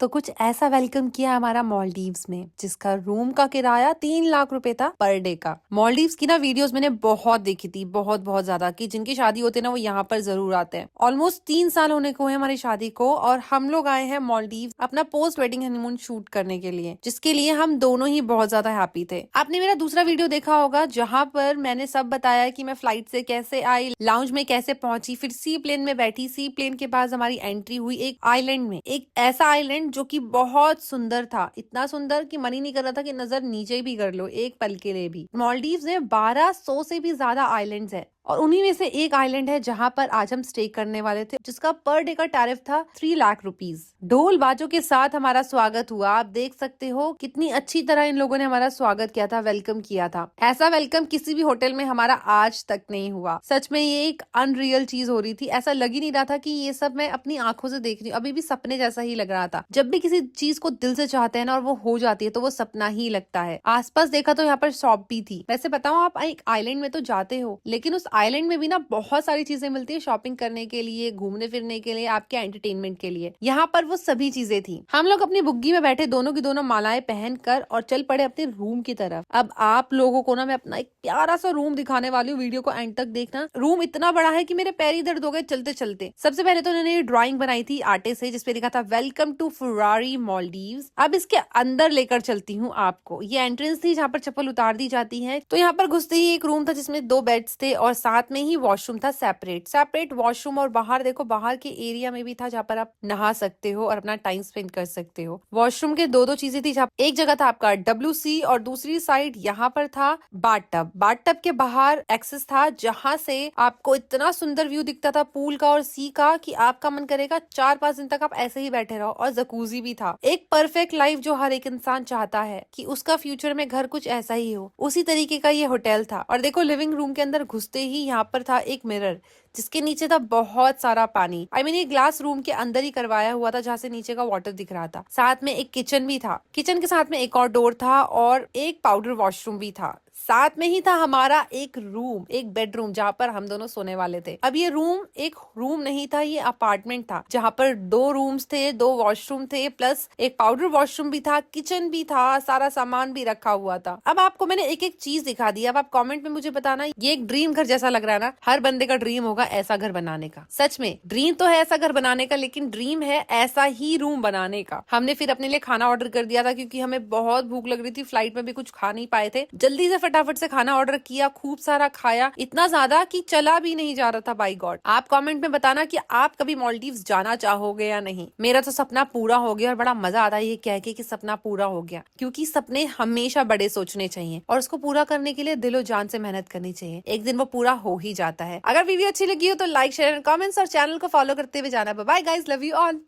तो कुछ ऐसा वेलकम किया हमारा मालदीव्स में, जिसका रूम का किराया 3 लाख रुपए था पर डे का। मालदीव्स की ना वीडियोस मैंने बहुत देखी थी, बहुत बहुत ज्यादा, कि जिनकी शादी होती है ना वो यहाँ पर जरूर आते हैं। ऑलमोस्ट 3 साल होने को है हमारी शादी को, और हम लोग आए हैं मालदीव्स अपना पोस्ट वेडिंग हनीमून शूट करने के लिए, जिसके लिए हम दोनों ही बहुत ज्यादा हैप्पी थे। आपने मेरा दूसरा वीडियो देखा होगा जहाँ पर मैंने सब बताया कि मैं फ्लाइट से कैसे आई, लाउंज में कैसे पहुंची, फिर सी प्लेन में बैठी, सी प्लेन के बाद हमारी एंट्री हुई एक आइलैंड में, एक ऐसा आइलैंड जो कि बहुत सुंदर था, इतना सुंदर कि मन ही नहीं कर रहा था कि नजर नीचे भी कर लो एक पल के लिए भी। मालदीव्स में 1200 से भी ज्यादा आइलैंड्स है, और उन्हीं में से एक आइलैंड है जहां पर आज हम स्टे करने वाले थे, जिसका पर डे का टैरिफ था 3 लाख रुपीज। ढोल बाजों के साथ हमारा स्वागत हुआ। आप देख सकते हो कितनी अच्छी तरह इन लोगों ने हमारा स्वागत किया था, वेलकम किया था। ऐसा वेलकम किसी भी होटल में हमारा आज तक नहीं हुआ। सच में ये एक अनरियल चीज हो रही थी। ऐसा लग ही नहीं रहा था कि ये सब मैं अपनी आंखों से देख रही हूँ, अभी भी सपने जैसा ही लग रहा था। जब भी किसी चीज को दिल से चाहते हैं ना और वो हो जाती है तो वो सपना ही लगता है। आसपास देखा तो यहाँ पर शॉप भी थी। वैसे बताओ, आप एक आइलैंड में तो जाते हो, लेकिन उस आइलैंड में भी ना बहुत सारी चीजें मिलती है शॉपिंग करने के लिए, घूमने फिरने के लिए, आपके एंटरटेनमेंट के लिए। यहाँ पर वो सभी चीजें थी। हम लोग अपनी बुग्गी में बैठे दोनों की दोनों मालाएं पहनकर और चल पड़े अपने रूम की तरफ। अब आप लोगों को ना मैं अपना एक प्यारा सा रूम दिखाने वाली हूँ, वीडियो को एंड तक देखना। रूम इतना बड़ा है कि मेरे पैर ही दर्द हो गए चलते चलते। सबसे पहले तो उन्होंने ड्राइंग बनाई थी आटे से, जिसपे लिखा था वेलकम टू फरारी मालदीव्स। अब इसके अंदर लेकर चलती हूँ आपको। ये एंट्रेंस थी जहाँ पर चप्पल उतार दी जाती है। तो यहाँ पर घुसते ही एक रूम था जिसमें 2 बेड्स थे और साथ में ही वॉशरूम था, सेपरेट वॉशरूम। और बाहर देखो, बाहर के एरिया में भी था जहाँ पर आप नहा सकते हो और अपना टाइम स्पेंड कर सकते हो। वॉशरूम के दो चीजें थी, जहाँ एक जगह था आपका WC और दूसरी साइड यहाँ पर था बाथ टब के बाहर एक्सेस था, जहाँ से आपको इतना सुंदर व्यू दिखता था पूल का और सी का कि आपका मन करेगा 4-5 दिन तक आप ऐसे ही बैठे रहो। और जकूजी भी था। एक परफेक्ट लाइफ जो हर एक इंसान चाहता है कि उसका फ्यूचर में घर कुछ ऐसा ही हो, उसी तरीके का ये होटल था। और देखो, लिविंग रूम के अंदर घुसते ही यहाँ पर था एक मिरर, जिसके नीचे था बहुत सारा पानी। ये ग्लास रूम के अंदर ही करवाया हुआ था, जहाँ से नीचे का वाटर दिख रहा था। साथ में एक किचन भी था। किचन के साथ में एक और डोर था और एक पाउडर वॉशरूम भी था। साथ में ही था हमारा एक रूम, एक बेडरूम, जहाँ पर हम दोनों सोने वाले थे। अब ये रूम एक रूम नहीं था, ये अपार्टमेंट था, जहाँ पर 2 रूम्स थे, 2 वॉशरूम थे, प्लस एक पाउडर वॉशरूम भी था, किचन भी था, सारा सामान भी रखा हुआ था। अब आपको मैंने एक एक चीज दिखा दी। अब आप कमेंट में मुझे बताना, ये एक ड्रीम घर जैसा लग रहा है ना? हर बंदे का ड्रीम होगा ऐसा घर बनाने का। सच में ड्रीम तो है ऐसा घर बनाने का, लेकिन ड्रीम है ऐसा ही रूम बनाने का। हमने फिर अपने लिए खाना ऑर्डर कर दिया था, क्योंकि हमें बहुत भूख लग रही थी। फ्लाइट में भी कुछ खा नहीं पाए थे। जल्दी से फटाफट से खाना ऑर्डर किया, खूब सारा खाया, इतना ज्यादा कि चला भी नहीं जा रहा था। बाय गॉड, आप कमेंट में बताना कि आप कभी मालदीव्स जाना चाहोगे या नहीं। मेरा तो सपना पूरा हो गया और बड़ा मजा आता है ये कह के कि सपना पूरा हो गया, क्योंकि सपने हमेशा बड़े सोचने चाहिए और उसको पूरा करने के लिए दिलो जान से मेहनत करनी चाहिए। एक दिन वो पूरा हो ही जाता है। अगर वीडियो अच्छी लगी हो तो लाइक, शेयर एंड कमेंट्स और चैनल को फॉलो करते हुए जाना। Bye guys, love you all.